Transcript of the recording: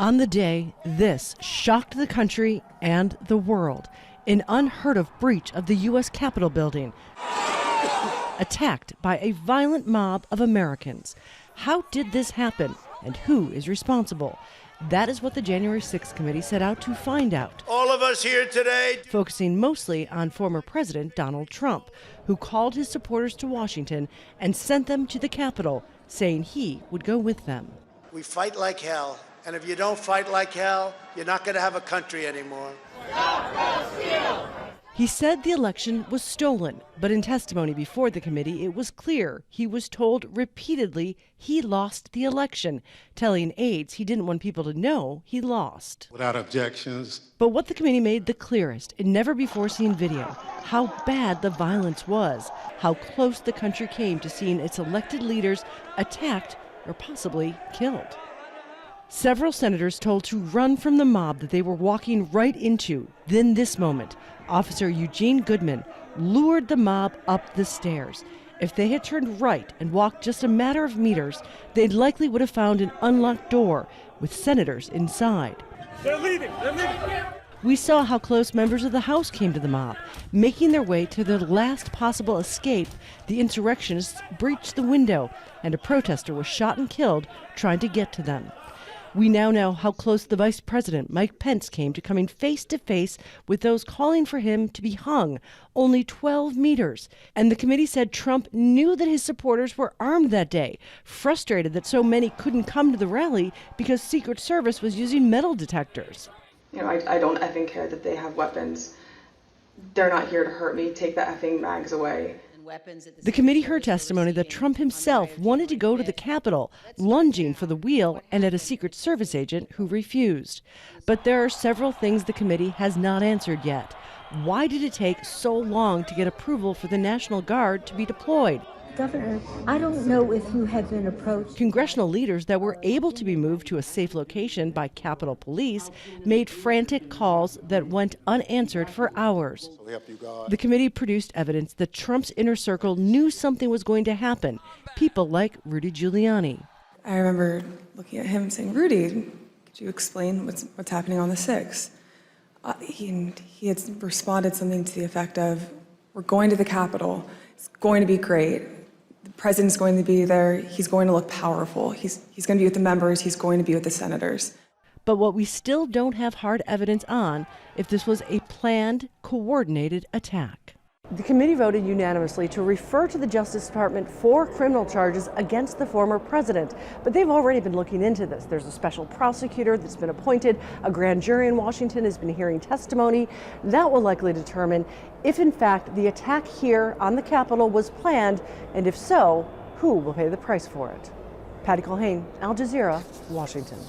On the day, this shocked the country and the world. An unheard of breach of the U.S. Capitol building, attacked by a violent mob of Americans. How did this happen, and who is responsible? That is what the January 6th committee set out to find out. All of us here today, focusing mostly on former President Donald Trump, who called his supporters to Washington and sent them to the Capitol, saying he would go with them. We fight like hell, and if you don't fight like hell, you're not going to have a country anymore. He said the election was stolen, but in testimony before the committee, it was clear he was told repeatedly he lost the election, telling aides he didn't want people to know he lost. Without objections. But what the committee made the clearest in never-before-seen video, how bad the violence was, how close the country came to seeing its elected leaders attacked or possibly killed. Several senators told to run from the mob that they were walking right into. Then this moment, Officer Eugene Goodman lured the mob up the stairs. If they had turned right and walked just a matter of meters, they likely would have found an unlocked door with senators inside. They're leaving! They're leaving! We saw how close members of the House came to the mob. Making their way to their last possible escape, the insurrectionists breached the window, and a protester was shot and killed trying to get to them. We now know how close the Vice President, Mike Pence, came to coming face to face with those calling for him to be hung, only 12 meters. And the committee said Trump knew that his supporters were armed that day, frustrated that so many couldn't come to the rally because Secret Service was using metal detectors. You know, I don't effing care that they have weapons. They're not here to hurt me. Take the effing mags away. The committee heard testimony that Trump himself wanted to go to the Capitol, lunging for the wheel and at a Secret Service agent who refused. But there are several things the committee has not answered yet. Why did it take so long to get approval for the National Guard to be deployed? Governor, I don't know if you have been approached. Congressional leaders that were able to be moved to a safe location by Capitol Police made frantic calls that went unanswered for hours. The committee produced evidence that Trump's inner circle knew something was going to happen. People like Rudy Giuliani. I remember looking at him saying, "Rudy, could you explain what's happening on the 6th?" He had responded something to the effect of, "We're going to the Capitol. It's going to be great. The president's going to be there. He's going to look powerful. He's going to be with the members. He's going to be with the senators." But what we still don't have hard evidence on, if this was a planned, coordinated attack. The committee voted unanimously to refer to the Justice Department for criminal charges against the former president. But they've already been looking into this. There's a special prosecutor that's been appointed. A grand jury in Washington has been hearing testimony. That will likely determine if, in fact, the attack here on the Capitol was planned, and if so, who will pay the price for it. Patty Culhane, Al Jazeera, Washington.